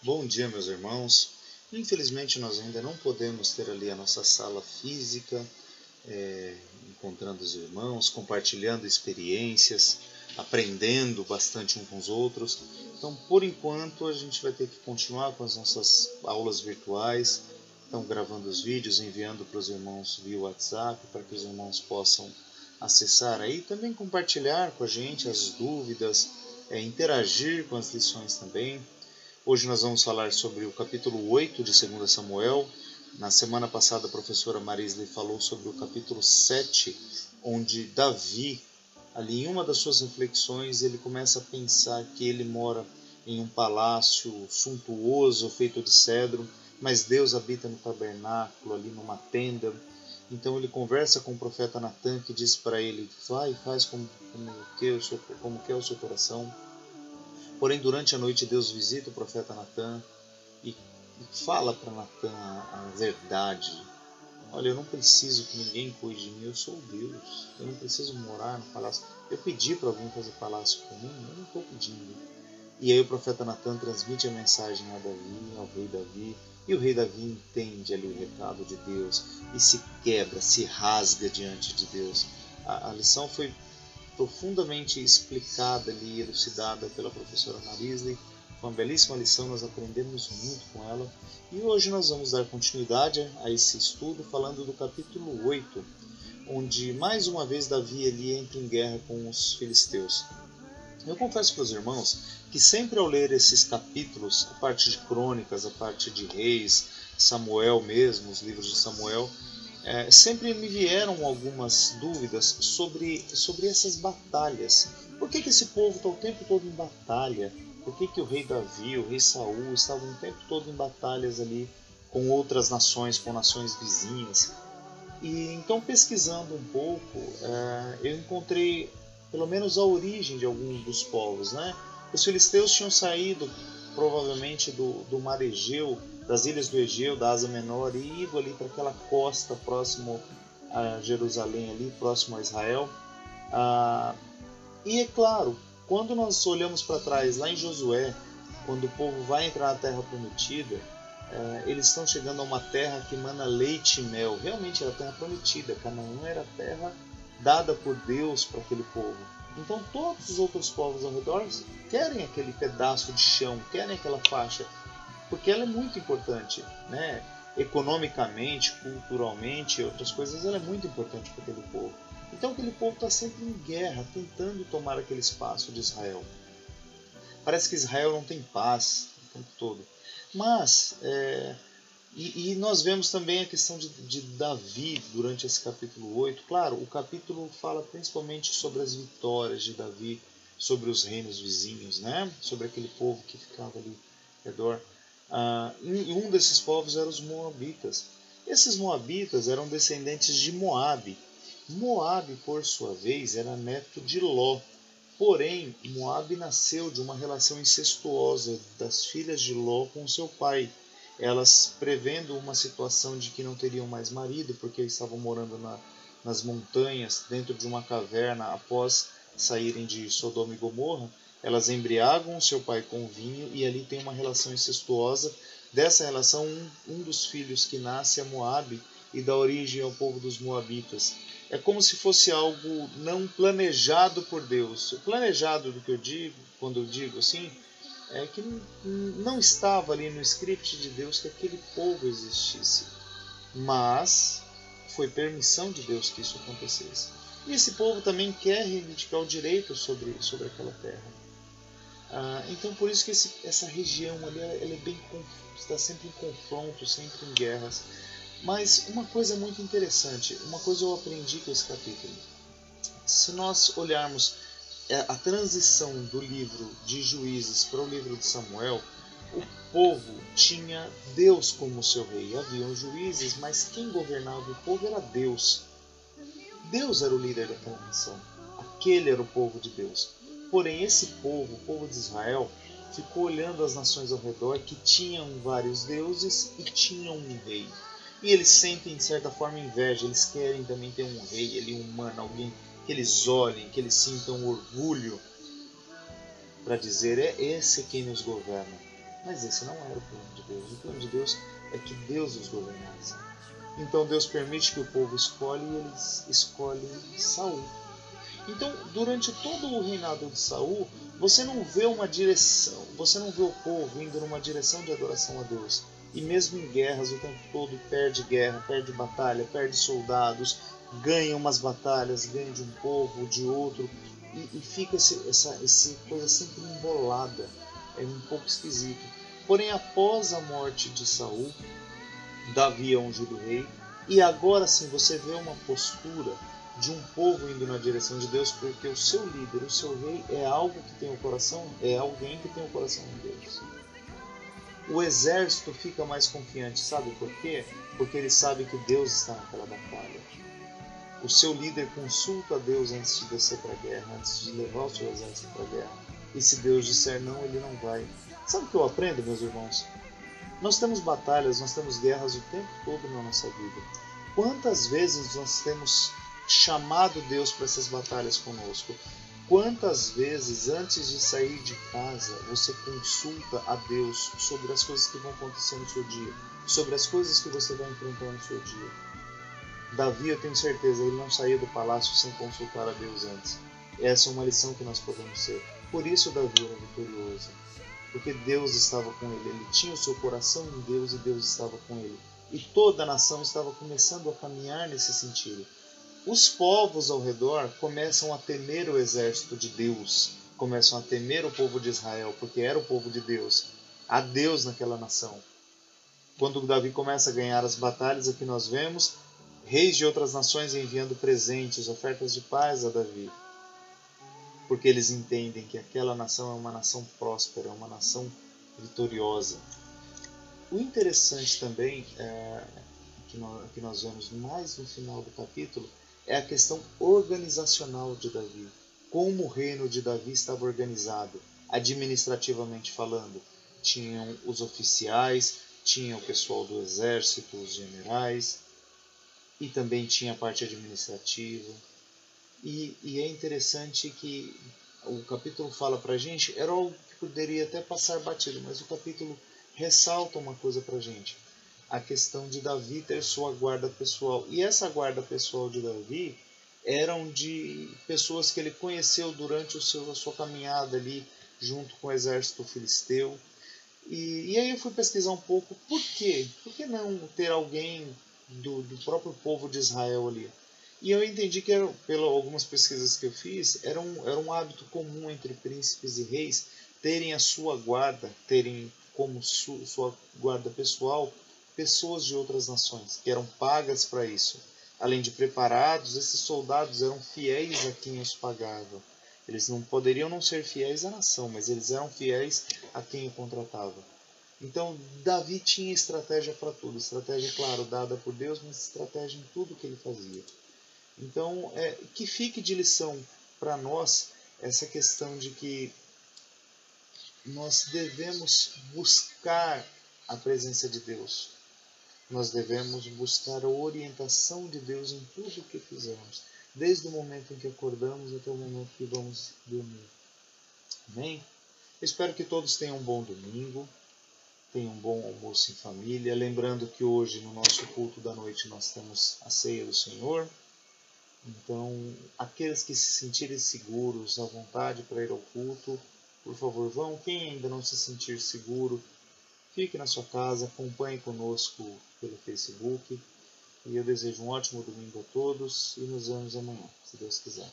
Bom dia, meus irmãos. Infelizmente, nós ainda não podemos ter ali a nossa sala física, encontrando os irmãos, compartilhando experiências, aprendendo bastante uns com os outros. Então, por enquanto, a gente vai ter que continuar com as nossas aulas virtuais. Então, gravando os vídeos, enviando para os irmãos via WhatsApp, para que os irmãos possam acessar aí, também compartilhar com a gente as dúvidas, interagir com as lições também. Hoje nós vamos falar sobre o capítulo 8 de 2 Samuel. Na semana passada a professora Marisley falou sobre o capítulo 7, onde Davi, ali em uma das suas reflexões, ele começa a pensar que ele mora em um palácio suntuoso, feito de cedro, mas Deus habita no tabernáculo, ali numa tenda. Então ele conversa com o profeta Natã, que diz para ele: vai, faz como quer o seu coração. Porém, durante a noite, Deus visita o profeta Natã e fala para Natã a verdade. Olha, eu não preciso que ninguém cuide de mim, eu sou Deus. Eu não preciso morar no palácio. Eu pedi para alguém fazer palácio para mim, eu não estou pedindo. E aí o profeta Natã transmite a mensagem a Davi, ao rei Davi, e o rei Davi entende ali o recado de Deus e se quebra, se rasga diante de Deus. A lição foi profundamente explicada ali, elucidada pela professora Marisley. Foi uma belíssima lição, nós aprendemos muito com ela. E hoje nós vamos dar continuidade a esse estudo falando do capítulo 8, onde mais uma vez Davi ali entra em guerra com os filisteus. Eu confesso para os irmãos que sempre ao ler esses capítulos, a parte de crônicas, a parte de reis, Samuel mesmo, os livros de Samuel, sempre me vieram algumas dúvidas sobre essas batalhas. Por que esse povo está o tempo todo em batalha? Por que o rei Davi, o rei Saul estavam o tempo todo em batalhas ali com outras nações, com nações vizinhas? E então, pesquisando um pouco, eu encontrei pelo menos a origem de alguns dos povos, né? Os filisteus tinham saído provavelmente do mar Egeu, das ilhas do Egeu, da Ásia Menor, e ido ali para aquela costa próximo a Jerusalém, ali próximo a Israel. E é claro, quando nós olhamos para trás, lá em Josué, quando o povo vai entrar na Terra Prometida, eles estão chegando a uma terra que emana leite e mel. Realmente era a terra prometida. Canaã era a terra dada por Deus para aquele povo. Então todos os outros povos ao redor querem aquele pedaço de chão, querem aquela faixa, porque ela é muito importante, né? Economicamente, culturalmente, outras coisas, ela é muito importante para aquele povo. Então aquele povo está sempre em guerra, tentando tomar aquele espaço de Israel. Parece que Israel não tem paz o tempo todo. Mas, e nós vemos também a questão de Davi durante esse capítulo 8. Claro, o capítulo fala principalmente sobre as vitórias de Davi sobre os reinos vizinhos, né? Sobre aquele povo que ficava ali ao redor. E um desses povos eram os Moabitas. Esses Moabitas eram descendentes de Moabe. Moabe, por sua vez, era neto de Ló. Porém, Moabe nasceu de uma relação incestuosa das filhas de Ló com seu pai. Elas, prevendo uma situação de que não teriam mais marido, porque estavam morando nas montanhas, dentro de uma caverna, após saírem de Sodoma e Gomorra, elas embriagam seu pai com vinho e ali tem uma relação incestuosa. Dessa relação, um dos filhos que nasce é Moabe e dá origem ao povo dos Moabitas. É como se fosse algo não planejado por Deus. Planejado do que eu digo, quando eu digo assim, é que não estava ali no script de Deus que aquele povo existisse. Mas foi permissão de Deus que isso acontecesse. E esse povo também quer reivindicar o direito sobre aquela terra. Então por isso que essa região ali ela é está sempre em confronto, sempre em guerras. Mas uma coisa muito interessante, uma coisa eu aprendi com esse capítulo. Se nós olharmos a transição do livro de Juízes para o livro de Samuel, o povo tinha Deus como seu rei. Haviam juízes, mas quem governava o povo era Deus. Deus era o líder daquela nação. Aquele era o povo de Deus. Porém, esse povo, o povo de Israel, ficou olhando as nações ao redor que tinham vários deuses e tinham um rei. E eles sentem, de certa forma, inveja. Eles querem também ter um rei ali humano, alguém que eles olhem, que eles sintam orgulho para dizer: é esse quem nos governa. Mas esse não era o plano de Deus. O plano de Deus é que Deus os governasse. Então Deus permite que o povo escolhe e eles escolhem Saul. Então, durante todo o reinado de Saul, você não vê uma direção, você não vê o povo indo numa direção de adoração a Deus. E mesmo em guerras, o tempo todo perde guerra, perde batalha, perde soldados, ganha umas batalhas, ganha de um povo, de outro, e fica essa coisa sempre embolada. É um pouco esquisito. Porém, após a morte de Saul, Davi é ungido rei, e agora sim você vê uma postura de um povo indo na direção de Deus, porque o seu líder, o seu rei é algo que tem o coração, é alguém que tem o coração em Deus. O exército fica mais confiante, sabe por quê? Porque ele sabe que Deus está naquela batalha. O seu líder consulta a Deus antes de descer para a guerra, antes de levar o seu exército para a guerra. E se Deus disser não, ele não vai. Sabe o que eu aprendo, meus irmãos? Nós temos batalhas, nós temos guerras o tempo todo na nossa vida. Quantas vezes nós temos chamado Deus para essas batalhas conosco? Quantas vezes, antes de sair de casa, você consulta a Deus sobre as coisas que vão acontecer no seu dia, sobre as coisas que você vai enfrentar no seu dia? Davi, eu tenho certeza, ele não saía do palácio sem consultar a Deus antes. Essa é uma lição que nós podemos ser. Por isso Davi era vitorioso. Porque Deus estava com ele. Ele tinha o seu coração em Deus e Deus estava com ele. E toda a nação estava começando a caminhar nesse sentido. Os povos ao redor começam a temer o exército de Deus. Começam a temer o povo de Israel, porque era o povo de Deus. Há Deus naquela nação. Quando Davi começa a ganhar as batalhas, aqui nós vemos reis de outras nações enviando presentes, ofertas de paz a Davi. Porque eles entendem que aquela nação é uma nação próspera, é uma nação vitoriosa. O interessante também, que nós vemos mais no final do capítulo, é a questão organizacional de Davi. Como o reino de Davi estava organizado, administrativamente falando. Tinham os oficiais, tinha o pessoal do exército, os generais, e também tinha a parte administrativa. E é interessante que o capítulo fala para a gente, era algo que poderia até passar batido, mas o capítulo ressalta uma coisa para a gente. A questão de Davi ter sua guarda pessoal. E essa guarda pessoal de Davi eram de pessoas que ele conheceu durante a sua caminhada ali junto com o exército filisteu. E aí eu fui pesquisar um pouco por quê? Por que não ter alguém do próprio povo de Israel ali? E eu entendi que, pelas algumas pesquisas que eu fiz, era um hábito comum entre príncipes e reis terem a sua guarda, terem como sua guarda pessoal pessoas de outras nações, que eram pagas para isso. Além de preparados, esses soldados eram fiéis a quem os pagava. Eles não poderiam não ser fiéis à nação, mas eles eram fiéis a quem o contratava. Então, Davi tinha estratégia para tudo. Estratégia, claro, dada por Deus, mas estratégia em tudo que ele fazia. Então, que fique de lição para nós essa questão de que nós devemos buscar a presença de Deus. Nós devemos buscar a orientação de Deus em tudo o que fizermos, desde o momento em que acordamos até o momento que vamos dormir. Amém? Eu espero que todos tenham um bom domingo, tenham um bom almoço em família. Lembrando que hoje, no nosso culto da noite, nós temos a ceia do Senhor. Então, aqueles que se sentirem seguros, à vontade para ir ao culto, por favor, vão. Quem ainda não se sentir seguro, fique na sua casa, acompanhe conosco pelo Facebook. E eu desejo um ótimo domingo a todos e nos vemos amanhã, se Deus quiser.